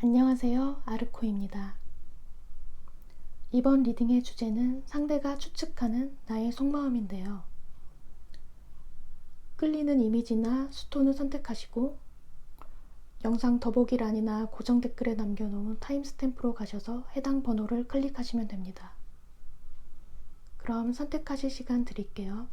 안녕하세요. 아르코입니다. 이번 리딩의 주제는 상대가 추측하는 나의 속마음인데요. 끌리는 이미지나 수톤을 선택하시고 영상 더보기란이나 고정 댓글에 남겨놓은 타임스탬프로 가셔서 해당 번호를 클릭하시면 됩니다. 그럼 선택하실 시간 드릴게요.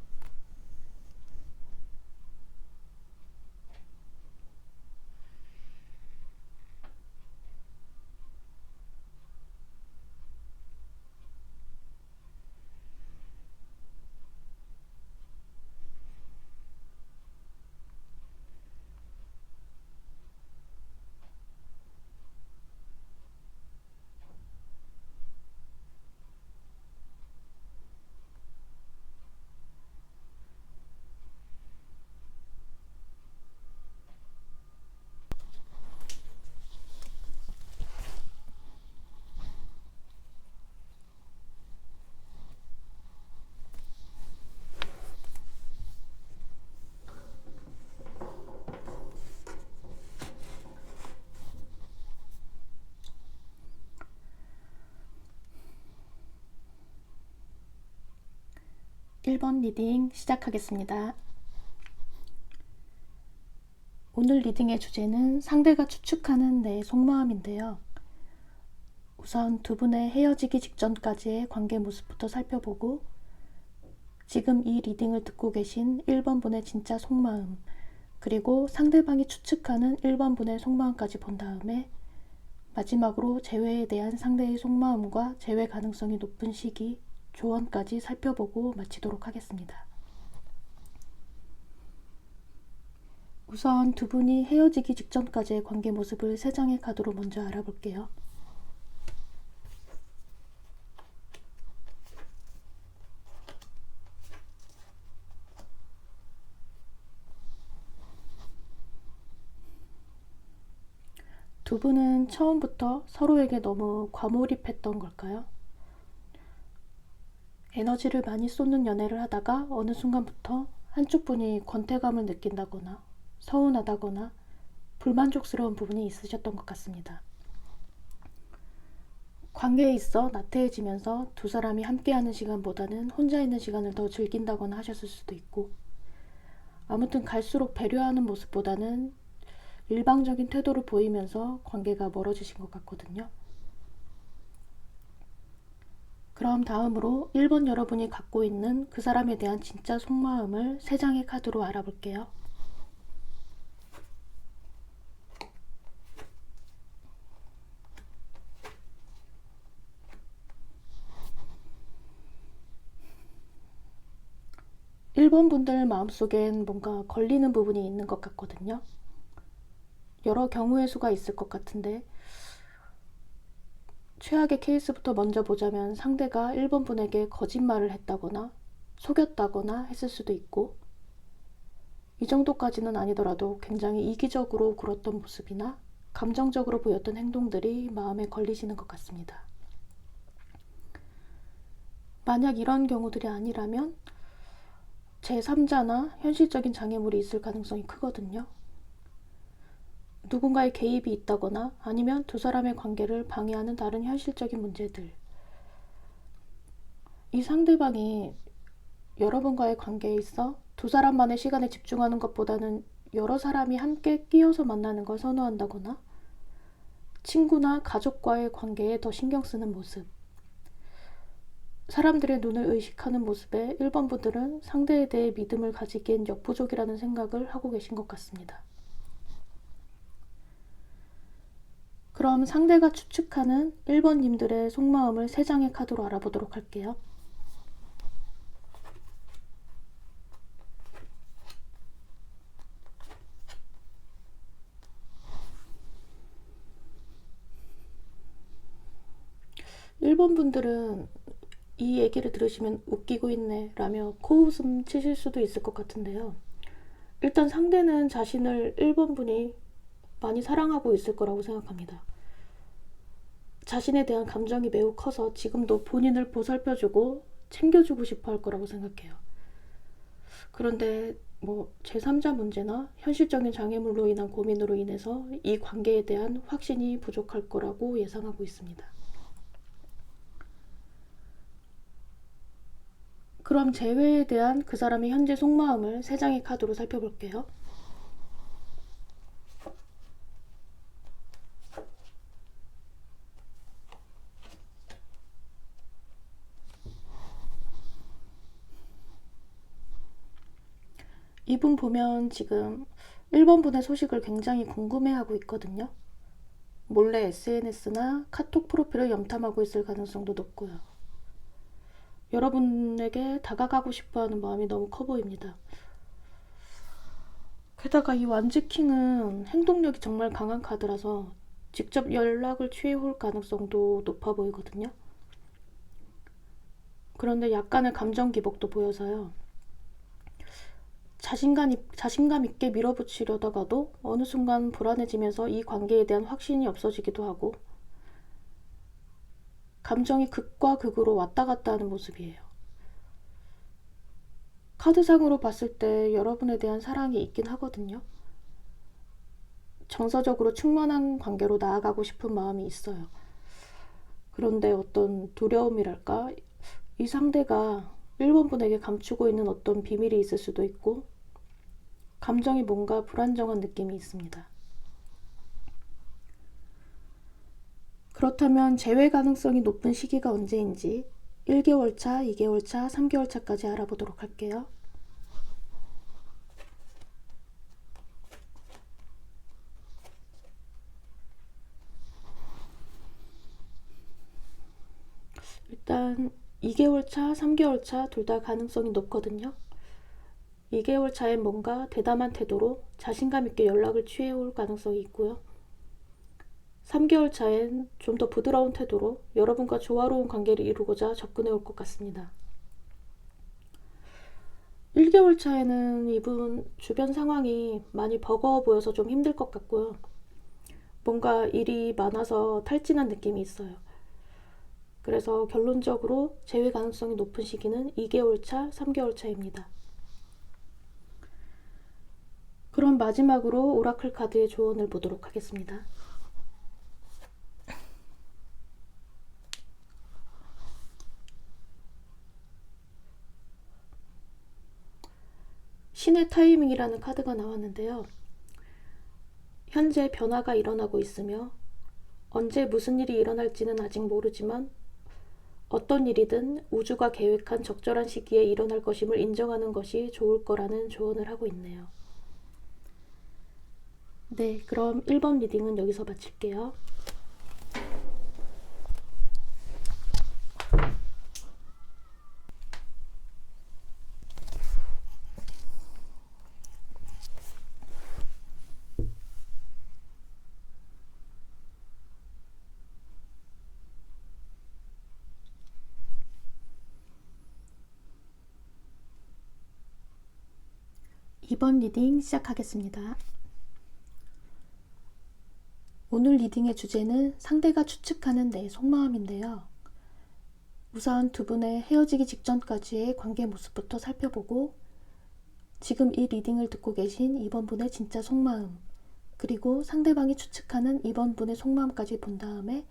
(1번) 리딩 시작하겠습니다. 오늘 리딩의 주제는 상대가 추측하는 내 속마음인데요. 우선 두 분의 헤어지기 직전까지의 관계 모습부터 살펴보고 지금 이 리딩을 듣고 계신 1번 분의 진짜 속마음, 그리고 상대방이 추측하는 1번 분의 속마음까지 본 다음에 마지막으로 재회에 대한 상대의 속마음과 재회 가능성이 높은 시기, 조언까지 살펴보고 마치도록 하겠습니다. 우선 두 분이 헤어지기 직전까지의 관계 모습을 3장의 카드로 먼저 알아볼게요. 두 분은 처음부터 서로에게 너무 과몰입했던 걸까요? 에너지를 많이 쏟는 연애를 하다가 어느 순간부터 한쪽 분이 권태감을 느낀다거나 서운하다거나 불만족스러운 부분이 있으셨던 것 같습니다. 관계에 있어 나태해지면서 두 사람이 함께하는 시간보다는 혼자 있는 시간을 더 즐긴다거나 하셨을 수도 있고, 아무튼 갈수록 배려하는 모습보다는 일방적인 태도를 보이면서 관계가 멀어지신 것 같거든요. 그럼 다음으로 1번 여러분이 갖고 있는 그 사람에 대한 진짜 속마음을 3장의 카드로 알아볼게요. (1번) 분들 마음속엔 뭔가 걸리는 부분이 있는 것 같거든요. 여러 경우의 수가 있을 것 같은데, 최악의 케이스부터 먼저 보자면 상대가 1번 분에게 거짓말을 했다거나 속였다거나 했을 수도 있고, 이 정도까지는 아니더라도 굉장히 이기적으로 굴었던 모습이나 감정적으로 보였던 행동들이 마음에 걸리시는 것 같습니다. 만약 이런 경우들이 아니라면 제3자나 현실적인 장애물이 있을 가능성이 크거든요. 누군가의 개입이 있다거나 아니면 두 사람의 관계를 방해하는 다른 현실적인 문제들. 이 상대방이 여러분과의 관계에 있어 두 사람만의 시간에 집중하는 것보다는 여러 사람이 함께 끼어서 만나는 걸 선호한다거나 친구나 가족과의 관계에 더 신경 쓰는 모습, 사람들의 눈을 의식하는 모습에 1번 분들은 상대에 대해 믿음을 가지기엔 역부족이라는 생각을 하고 계신 것 같습니다. 그럼 상대가 추측하는 1번님들의 속마음을 3장의 카드로 알아보도록 할게요. (1번) 분들은 이 얘기를 들으시면 웃기고 있네 라며 코웃음 치실 수도 있을 것 같은데요. 일단 상대는 자신을 1번 분이 많이 사랑하고 있을 거라고 생각합니다. 자신에 대한 감정이 매우 커서 지금도 본인을 보살펴주고 챙겨주고 싶어 할 거라고 생각해요. 그런데 제3자 문제나 현실적인 장애물로 인한 고민으로 인해서 이 관계에 대한 확신이 부족할 거라고 예상하고 있습니다. 그럼 재회에 대한 그 사람의 현재 속마음을 3장의 카드로 살펴볼게요. 이분 보면 지금 1번 분의 소식을 굉장히 궁금해하고 있거든요. 몰래 SNS나 카톡 프로필을 염탐하고 있을 가능성도 높고요. 여러분에게 다가가고 싶어하는 마음이 너무 커 보입니다. 게다가 이 완즈킹은 행동력이 정말 강한 카드라서 직접 연락을 취해올 가능성도 높아 보이거든요. 그런데 약간의 감정 기복도 보여서요. 자신감 있게 밀어붙이려다가도 어느 순간 불안해지면서 이 관계에 대한 확신이 없어지기도 하고 감정이 극과 극으로 왔다 갔다 하는 모습이에요. 카드상으로 봤을 때 여러분에 대한 사랑이 있긴 하거든요. 정서적으로 충만한 관계로 나아가고 싶은 마음이 있어요. 그런데 어떤 두려움이랄까? 이 상대가 1번 분에게 감추고 있는 어떤 비밀이 있을 수도 있고 감정이 뭔가 불안정한 느낌이 있습니다. 그렇다면 재회 가능성이 높은 시기가 언제인지 1개월 차, 2개월 차, 3개월 차까지 알아보도록 할게요. 일단 2개월 차, 3개월 차 둘 다 가능성이 높거든요. 2개월 차엔 뭔가 대담한 태도로 자신감 있게 연락을 취해올 가능성이 있고요. 3개월 차엔 좀 더 부드러운 태도로 여러분과 조화로운 관계를 이루고자 접근해 올 것 같습니다. 1개월 차에는 이분 주변 상황이 많이 버거워 보여서 좀 힘들 것 같고요. 뭔가 일이 많아서 탈진한 느낌이 있어요. 그래서 결론적으로 재회 가능성이 높은 시기는 2개월 차, 3개월 차입니다. 그럼 마지막으로 오라클 카드의 조언을 보도록 하겠습니다. 신의 타이밍이라는 카드가 나왔는데요. 현재 변화가 일어나고 있으며 언제 무슨 일이 일어날지는 아직 모르지만 어떤 일이든 우주가 계획한 적절한 시기에 일어날 것임을 인정하는 것이 좋을 거라는 조언을 하고 있네요. 네, 그럼 1번 리딩은 여기서 마칠게요. 이번 리딩 시작하겠습니다. 오늘 리딩의 주제는 상대가 추측하는 내 속마음인데요. 우선 두 분의 헤어지기 직전까지의 관계 모습부터 살펴보고 지금 이 리딩을 듣고 계신 이번 분의 진짜 속마음 그리고 상대방이 추측하는 이번 분의 속마음까지 본 다음에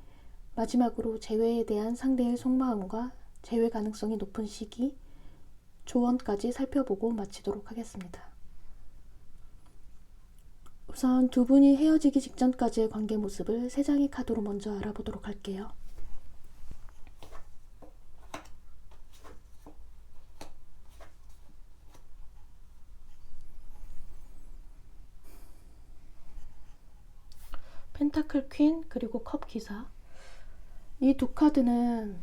마지막으로 재회에 대한 상대의 속마음과 재회 가능성이 높은 시기, 조언까지 살펴보고 마치도록 하겠습니다. 우선 두 분이 헤어지기 직전까지의 관계 모습을 3장의 카드로 먼저 알아보도록 할게요. 펜타클 퀸 그리고 컵 기사. 이 두 카드는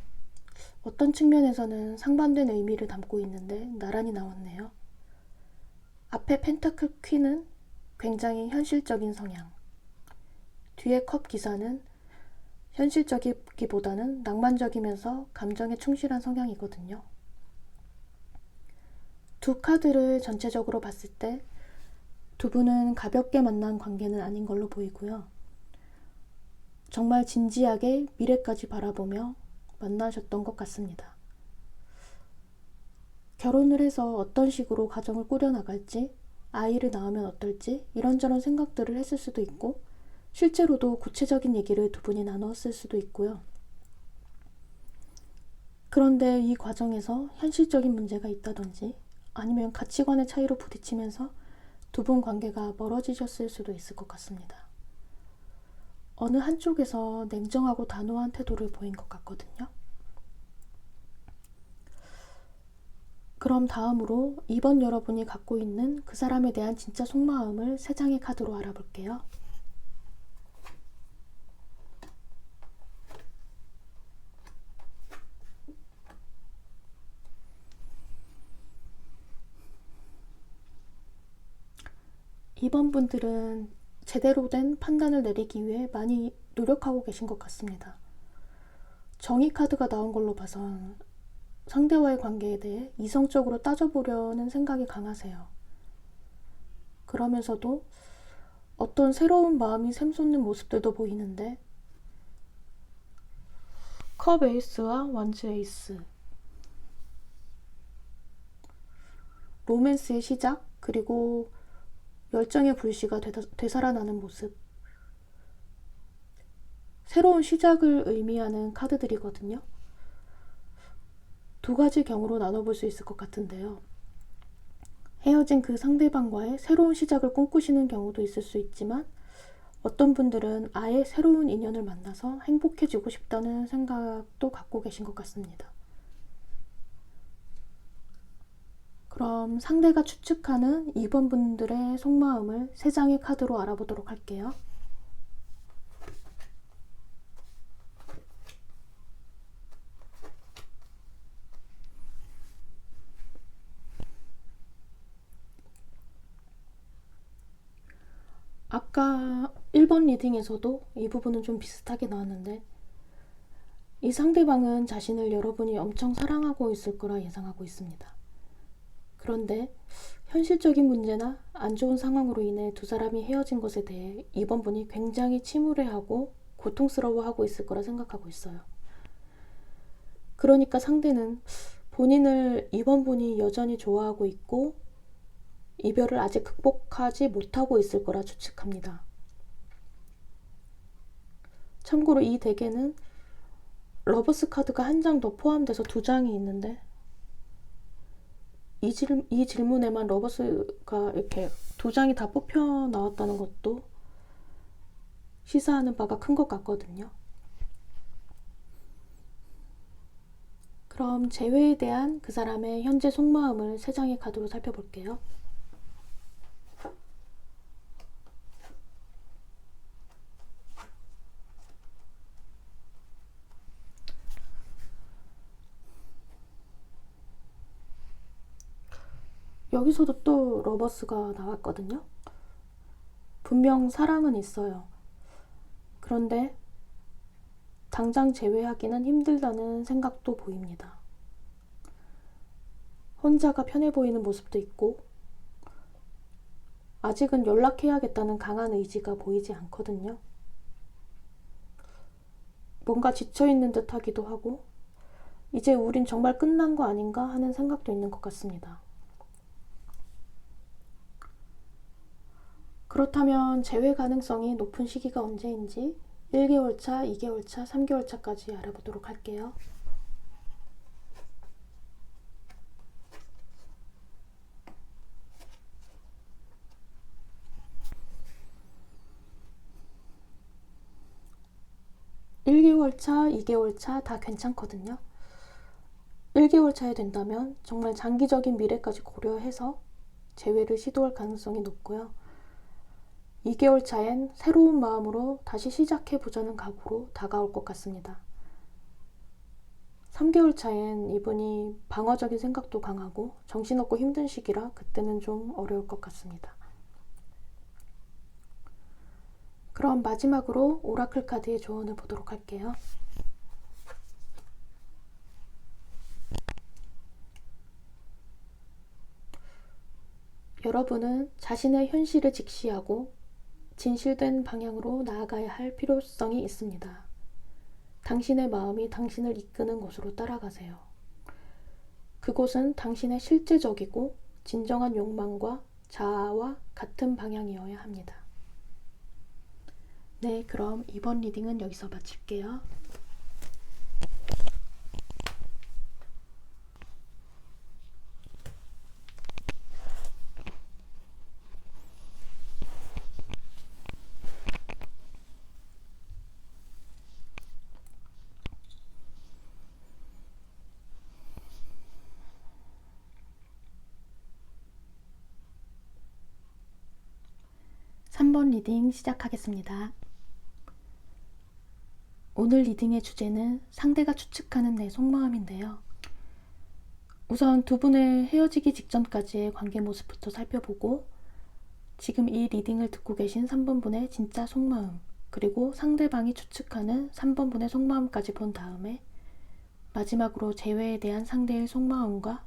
어떤 측면에서는 상반된 의미를 담고 있는데 나란히 나왔네요. 앞에 펜타클 퀸은 굉장히 현실적인 성향, 뒤에 컵 기사는 현실적이기보다는 낭만적이면서 감정에 충실한 성향이거든요. 두 카드를 전체적으로 봤을 때 두 분은 가볍게 만난 관계는 아닌 걸로 보이고요. 정말 진지하게 미래까지 바라보며 만나셨던 것 같습니다. 결혼을 해서 어떤 식으로 가정을 꾸려나갈지, 아이를 낳으면 어떨지 이런저런 생각들을 했을 수도 있고, 실제로도 구체적인 얘기를 두 분이 나누었을 수도 있고요. 그런데 이 과정에서 현실적인 문제가 있다든지 아니면 가치관의 차이로 부딪히면서 두 분 관계가 멀어지셨을 수도 있을 것 같습니다. 어느 한쪽에서 냉정하고 단호한 태도를 보인 것 같거든요. 그럼 다음으로 2번 여러분이 갖고 있는 그 사람에 대한 진짜 속마음을 3장의 카드로 알아볼게요. 이번 분들은 제대로 된 판단을 내리기 위해 많이 노력하고 계신 것 같습니다. 정의 카드가 나온 걸로 봐선 상대와의 관계에 대해 이성적으로 따져보려는 생각이 강하세요. 그러면서도 어떤 새로운 마음이 샘솟는 모습들도 보이는데, 컵 에이스와 완즈 에이스, 로맨스의 시작, 그리고 열정의 불씨가 되살아나는 모습, 새로운 시작을 의미하는 카드들이거든요. 두 가지 경우로 나눠볼 수 있을 것 같은데요. 헤어진 그 상대방과의 새로운 시작을 꿈꾸시는 경우도 있을 수 있지만, 어떤 분들은 아예 새로운 인연을 만나서 행복해지고 싶다는 생각도 갖고 계신 것 같습니다. 그럼 상대가 추측하는 2번 분들의 속마음을 3장의 카드로 알아보도록 할게요. 아까 1번 리딩에서도 이 부분은 좀 비슷하게 나왔는데, 이 상대방은 자신을 여러분이 엄청 사랑하고 있을 거라 예상하고 있습니다. 그런데 현실적인 문제나 안 좋은 상황으로 인해 두 사람이 헤어진 것에 대해 이번 분이 굉장히 침울해하고 고통스러워하고 있을 거라 생각하고 있어요. 그러니까 상대는 본인을 이번 분이 여전히 좋아하고 있고 이별을 아직 극복하지 못하고 있을 거라 추측합니다. 참고로 이 덱에는 러버스 카드가 한 장 더 포함돼서 2장이 있는데, 이 질문에만 러버스가 이렇게 2장이 다 뽑혀 나왔다는 것도 시사하는 바가 큰 것 같거든요. 그럼 재회에 대한 그 사람의 현재 속마음을 3장의 카드로 살펴볼게요. 여기서도 또 러버스가 나왔거든요. 분명 사랑은 있어요. 그런데 당장 재회하기는 힘들다는 생각도 보입니다. 혼자가 편해 보이는 모습도 있고, 아직은 연락해야겠다는 강한 의지가 보이지 않거든요. 뭔가 지쳐있는 듯 하기도 하고, 이제 우린 정말 끝난 거 아닌가 하는 생각도 있는 것 같습니다. 그렇다면 재회 가능성이 높은 시기가 언제인지 1개월 차, 2개월 차, 3개월 차까지 알아보도록 할게요. (1개월 차, 2개월 차) 다 괜찮거든요. 1개월 차에 된다면 정말 장기적인 미래까지 고려해서 재회를 시도할 가능성이 높고요. 2개월 차엔 새로운 마음으로 다시 시작해보자는 각오로 다가올 것 같습니다. 3개월 차엔 이분이 방어적인 생각도 강하고 정신없고 힘든 시기라 그때는 좀 어려울 것 같습니다. 그럼 마지막으로 오라클 카드의 조언을 보도록 할게요. 여러분은 자신의 현실을 직시하고 진실된 방향으로 나아가야 할 필요성이 있습니다. 당신의 마음이 당신을 이끄는 곳으로 따라가세요. 그곳은 당신의 실제적이고 진정한 욕망과 자아와 같은 방향이어야 합니다. 네, 그럼 이번 리딩은 여기서 마칠게요. (3번) 리딩 시작하겠습니다. 오늘 리딩의 주제는 상대가 추측하는 내 속마음인데요. 우선 두 분의 헤어지기 직전까지의 관계 모습부터 살펴보고 지금 이 리딩을 듣고 계신 3번 분의 진짜 속마음, 그리고 상대방이 추측하는 3번 분의 속마음까지 본 다음에 마지막으로 재회에 대한 상대의 속마음과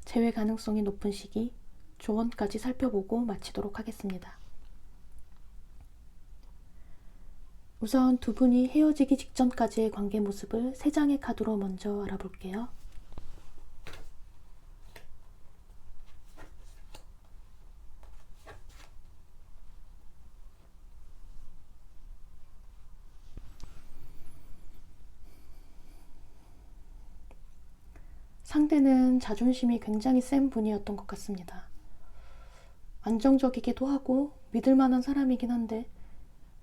재회 가능성이 높은 시기, 조언까지 살펴보고 마치도록 하겠습니다. 우선 두 분이 헤어지기 직전까지의 관계 모습을 3장의 카드로 먼저 알아볼게요. 상대는 자존심이 굉장히 센 분이었던 것 같습니다. 안정적이기도 하고 믿을 만한 사람이긴 한데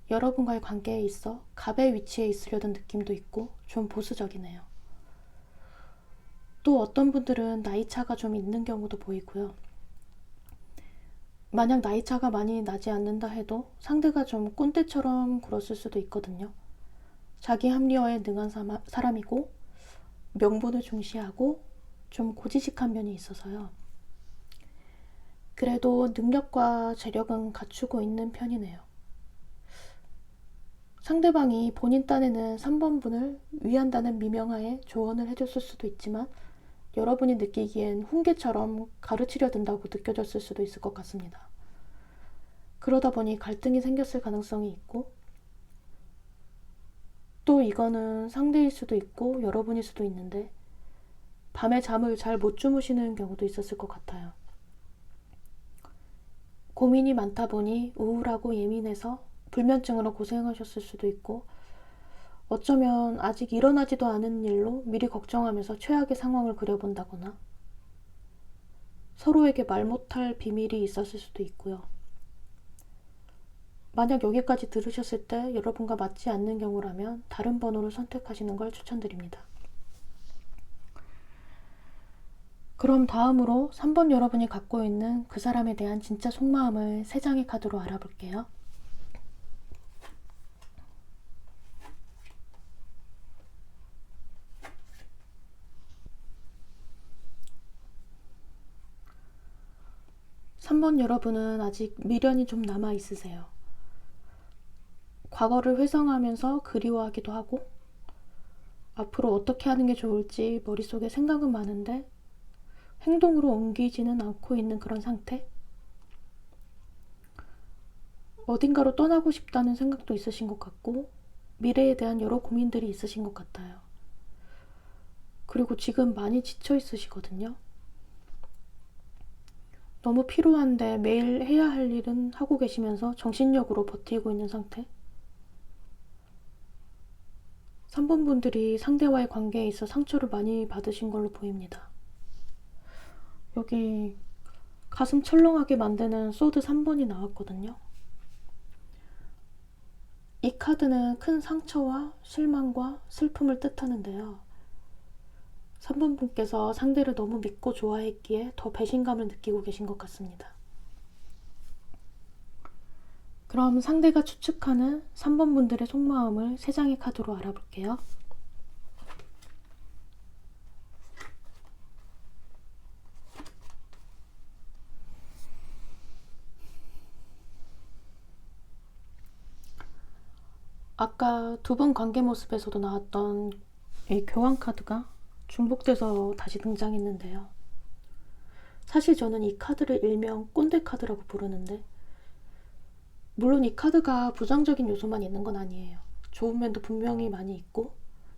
여러분과의 관계에 있어 갑의 위치에 있으려던 느낌도 있고 좀 보수적이네요. 또 어떤 분들은 나이차가 좀 있는 경우도 보이고요. 만약 나이차가 많이 나지 않는다 해도 상대가 좀 꼰대처럼 굴었을 수도 있거든요. 자기 합리화에 능한 사람이고 명분을 중시하고 좀 고지식한 면이 있어서요. 그래도 능력과 재력은 갖추고 있는 편이네요. 상대방이 본인 딴에는 3번 분을 위한다는 미명하에 조언을 해줬을 수도 있지만 여러분이 느끼기엔 훈계처럼 가르치려 든다고 느껴졌을 수도 있을 것 같습니다. 그러다 보니 갈등이 생겼을 가능성이 있고 또 이거는 상대일 수도 있고 여러분일 수도 있는데 밤에 잠을 잘 못 주무시는 경우도 있었을 것 같아요. 고민이 많다 보니 우울하고 예민해서 불면증으로 고생하셨을 수도 있고 어쩌면 아직 일어나지도 않은 일로 미리 걱정하면서 최악의 상황을 그려본다거나 서로에게 말 못할 비밀이 있었을 수도 있고요. 만약 여기까지 들으셨을 때 여러분과 맞지 않는 경우라면 다른 번호를 선택하시는 걸 추천드립니다. 그럼 다음으로 3번 여러분이 갖고 있는 그 사람에 대한 진짜 속마음을 3장의 카드로 알아볼게요. (3번) 여러분은 아직 미련이 좀 남아 있으세요. 과거를 회상하면서 그리워하기도 하고 앞으로 어떻게 하는 게 좋을지 머릿속에 생각은 많은데 행동으로 옮기지는 않고 있는 그런 상태? 어딘가로 떠나고 싶다는 생각도 있으신 것 같고 미래에 대한 여러 고민들이 있으신 것 같아요. 그리고 지금 많이 지쳐 있으시거든요. 너무 피로한데 매일 해야 할 일은 하고 계시면서 정신력으로 버티고 있는 상태? 3번 분들이 상대와의 관계에 있어 상처를 많이 받으신 걸로 보입니다. 여기 가슴 철렁하게 만드는 소드 3번이 나왔거든요. 이 카드는 큰 상처와 실망과 슬픔을 뜻하는데요. 3번 분께서 상대를 너무 믿고 좋아했기에 더 배신감을 느끼고 계신 것 같습니다. 그럼 상대가 추측하는 3번 분들의 속마음을 3장의 카드로 알아볼게요. 아까 두 분 관계 모습에서도 나왔던 이 교환 카드가 중복돼서 다시 등장했는데요. 사실 저는 이 카드를 일명 꼰대 카드라고 부르는데 물론 이 카드가 부정적인 요소만 있는 건 아니에요. 좋은 면도 분명히 많이 있고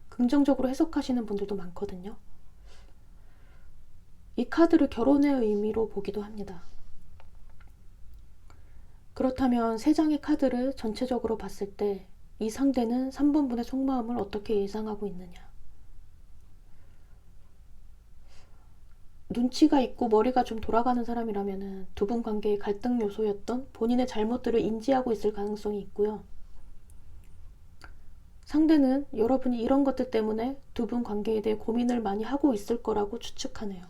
긍정적으로 해석하시는 분들도 많거든요. 이 카드를 결혼의 의미로 보기도 합니다. 그렇다면 세 장의 카드를 전체적으로 봤을 때 이 상대는 3번분의 속마음을 어떻게 예상하고 있느냐. 눈치가 있고 머리가 좀 돌아가는 사람이라면 두 분 관계의 갈등 요소였던 본인의 잘못들을 인지하고 있을 가능성이 있고요. 상대는 여러분이 이런 것들 때문에 두 분 관계에 대해 고민을 많이 하고 있을 거라고 추측하네요.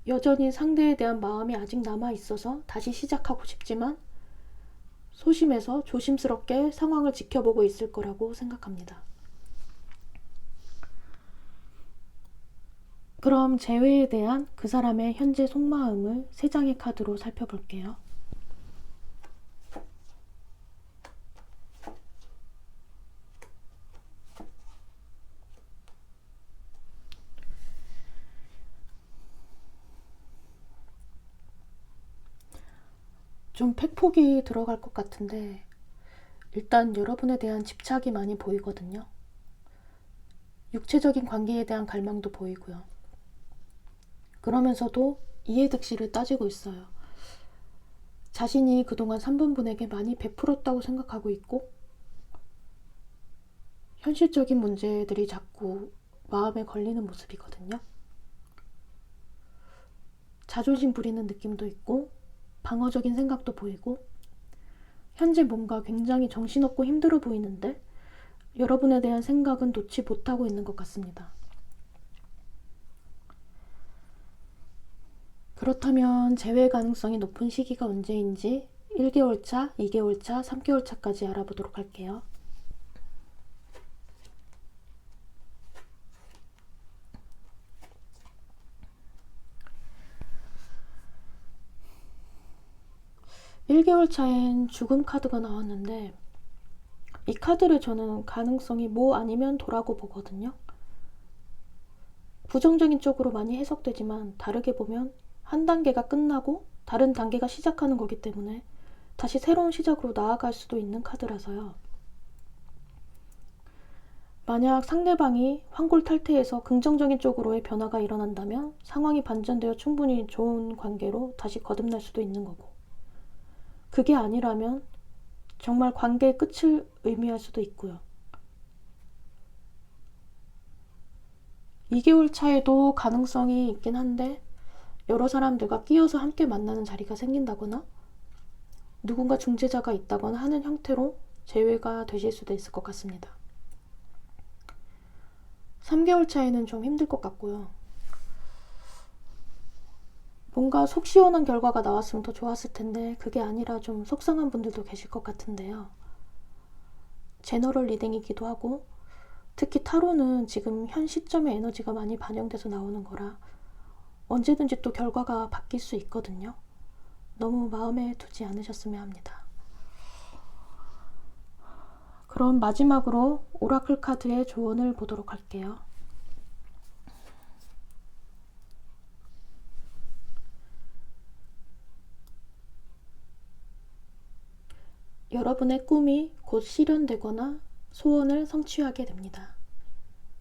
여전히 상대에 대한 마음이 아직 남아있어서 다시 시작하고 싶지만 소심해서 조심스럽게 상황을 지켜보고 있을 거라고 생각합니다. 그럼 재회에 대한 그 사람의 현재 속마음을 세 장의 카드로 살펴볼게요. 좀 팩폭이 들어갈 것 같은데 일단 여러분에 대한 집착이 많이 보이거든요. 육체적인 관계에 대한 갈망도 보이고요. 그러면서도 이해득실을 따지고 있어요. 자신이 그동안 3번분에게 많이 베풀었다고 생각하고 있고 현실적인 문제들이 자꾸 마음에 걸리는 모습이거든요. 자존심 부리는 느낌도 있고 방어적인 생각도 보이고 현재 뭔가 굉장히 정신없고 힘들어 보이는데 여러분에 대한 생각은 놓지 못하고 있는 것 같습니다. 그렇다면 재회 가능성이 높은 시기가 언제인지 1개월 차, 2개월 차, 3개월 차까지 알아보도록 할게요. (1개월) 차엔 죽음 카드가 나왔는데 이 카드를 저는 가능성이 뭐 아니면 도라고 보거든요. 부정적인 쪽으로 많이 해석되지만 다르게 보면 한 단계가 끝나고 다른 단계가 시작하는 거기 때문에 다시 새로운 시작으로 나아갈 수도 있는 카드라서요. 만약 상대방이 환골탈태에서 긍정적인 쪽으로의 변화가 일어난다면 상황이 반전되어 충분히 좋은 관계로 다시 거듭날 수도 있는 거고, 그게 아니라면 정말 관계의 끝을 의미할 수도 있고요. 2개월 차에도 가능성이 있긴 한데 여러 사람들과 끼어서 함께 만나는 자리가 생긴다거나 누군가 중재자가 있다거나 하는 형태로 재회가 되실 수도 있을 것 같습니다. 3개월 차에는 좀 힘들 것 같고요. 뭔가 속 시원한 결과가 나왔으면 더 좋았을 텐데 그게 아니라 좀 속상한 분들도 계실 것 같은데요. 제너럴 리딩이기도 하고 특히 타로는 지금 현 시점의 에너지가 많이 반영돼서 나오는 거라 언제든지 또 결과가 바뀔 수 있거든요. 너무 마음에 두지 않으셨으면 합니다. 그럼 마지막으로 오라클 카드의 조언을 보도록 할게요. 여러분의 꿈이 곧 실현되거나 소원을 성취하게 됩니다.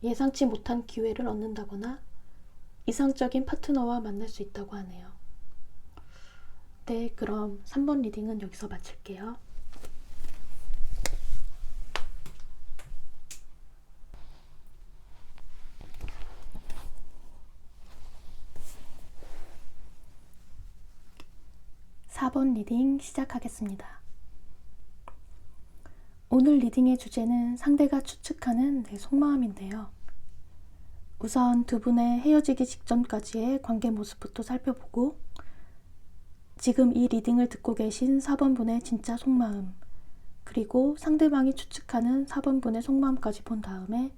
예상치 못한 기회를 얻는다거나 이상적인 파트너와 만날 수 있다고 하네요. 네, 그럼 3번 리딩은 여기서 마칠게요. (4번) 리딩 시작하겠습니다. 오늘 리딩의 주제는 상대가 추측하는 내 속마음인데요. 우선 두 분의 헤어지기 직전까지의 관계 모습부터 살펴보고 지금 이 리딩을 듣고 계신 4번분의 진짜 속마음, 그리고 상대방이 추측하는 4번분의 속마음까지 본 다음에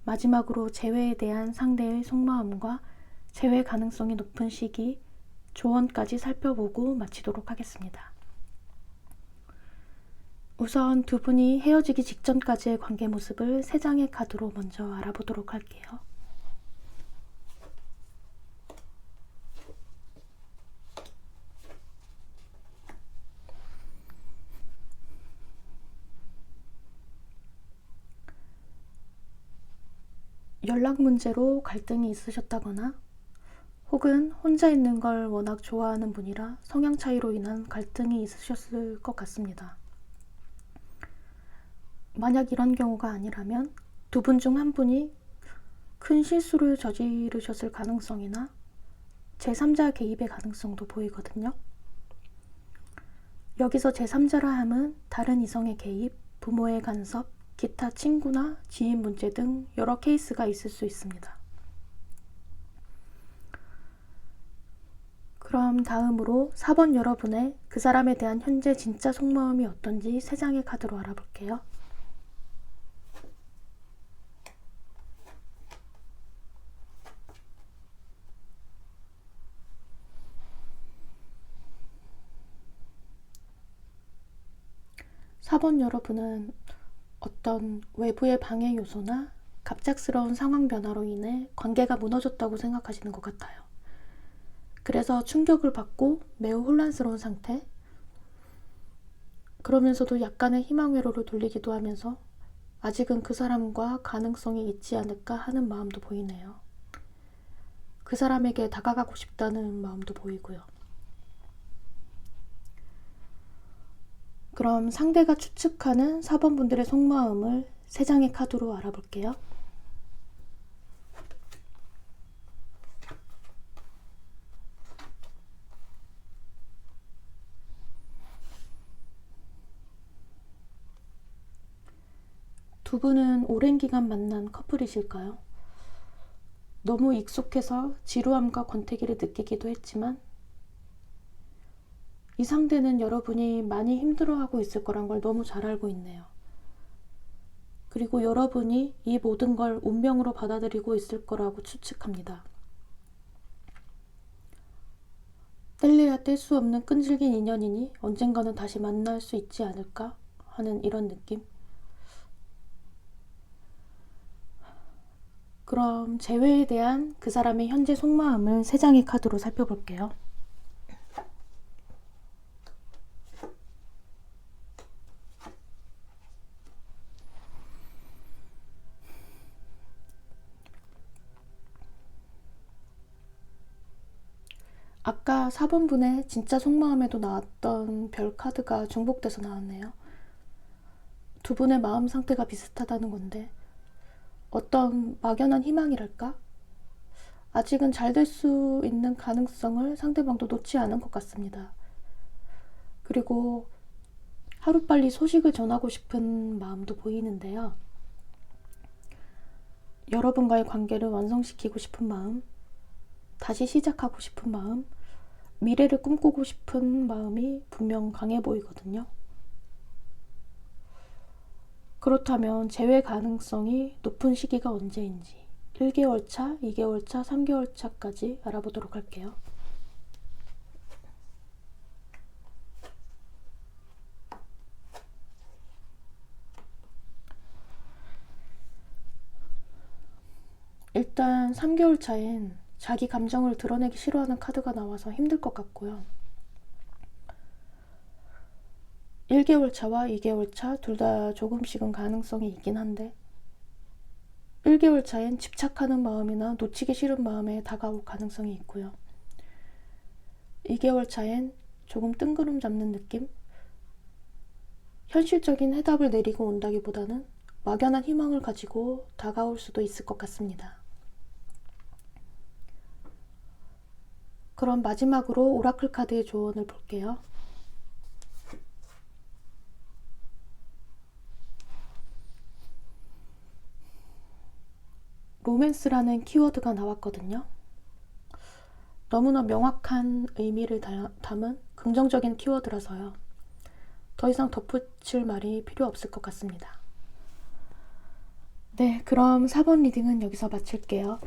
마지막으로 재회에 대한 상대의 속마음과 재회 가능성이 높은 시기, 조언까지 살펴보고 마치도록 하겠습니다. 우선 두 분이 헤어지기 직전까지의 관계 모습을 3장의 카드로 먼저 알아보도록 할게요. 연락 문제로 갈등이 있으셨다거나 혹은 혼자 있는 걸 워낙 좋아하는 분이라 성향 차이로 인한 갈등이 있으셨을 것 같습니다. 만약 이런 경우가 아니라면 두 분 중 한 분이 큰 실수를 저지르셨을 가능성이나 제3자 개입의 가능성도 보이거든요. 여기서 제3자라 함은 다른 이성의 개입, 부모의 간섭, 기타 친구나 지인 문제 등 여러 케이스가 있을 수 있습니다. 그럼 다음으로 4번 여러분의 그 사람에 대한 현재 진짜 속마음이 어떤지 3장의 카드로 알아볼게요. (4번) 여러분은 어떤 외부의 방해 요소나 갑작스러운 상황 변화로 인해 관계가 무너졌다고 생각하시는 것 같아요. 그래서 충격을 받고 매우 혼란스러운 상태, 그러면서도 약간의 희망 회로를 돌리기도 하면서 아직은 그 사람과 가능성이 있지 않을까 하는 마음도 보이네요. 그 사람에게 다가가고 싶다는 마음도 보이고요. 그럼 상대가 추측하는 4번 분들의 속마음을 3장의 카드로 알아볼게요. 두 분은 오랜 기간 만난 커플이실까요? 너무 익숙해서 지루함과 권태기를 느끼기도 했지만 이 상대는 여러분이 많이 힘들어하고 있을 거란 걸 너무 잘 알고 있네요. 그리고 여러분이 이 모든 걸 운명으로 받아들이고 있을 거라고 추측합니다. 뗄래야 뗄 수 없는 끈질긴 인연이니 언젠가는 다시 만날 수 있지 않을까 하는 이런 느낌. 그럼 재회에 대한 그 사람의 현재 속마음을 3장의 카드로 살펴볼게요. 아까 4번 분의 진짜 속마음에도 나왔던 별 카드가 중복돼서 나왔네요. 두 분의 마음 상태가 비슷하다는 건데 어떤 막연한 희망이랄까? 아직은 잘 될 수 있는 가능성을 상대방도 놓지 않은 것 같습니다. 그리고 하루빨리 소식을 전하고 싶은 마음도 보이는데요. 여러분과의 관계를 완성시키고 싶은 마음, 다시 시작하고 싶은 마음, 미래를 꿈꾸고 싶은 마음이 분명 강해 보이거든요. 그렇다면 재회 가능성이 높은 시기가 언제인지 1개월 차, 2개월 차, 3개월 차까지 알아보도록 할게요. 일단 3개월 차엔 자기 감정을 드러내기 싫어하는 카드가 나와서 힘들 것 같고요. 1개월 차와 2개월 차 둘 다 조금씩은 가능성이 있긴 한데 1개월 차엔 집착하는 마음이나 놓치기 싫은 마음에 다가올 가능성이 있고요. 2개월 차엔 조금 뜬구름 잡는 느낌? 현실적인 해답을 내리고 온다기보다는 막연한 희망을 가지고 다가올 수도 있을 것 같습니다. 그럼 마지막으로 오라클 카드의 조언을 볼게요. 로맨스라는 키워드가 나왔거든요. 너무나 명확한 의미를 담은 긍정적인 키워드라서요. 더 이상 덧붙일 말이 필요 없을 것 같습니다. 네, 그럼 4번 리딩은 여기서 마칠게요.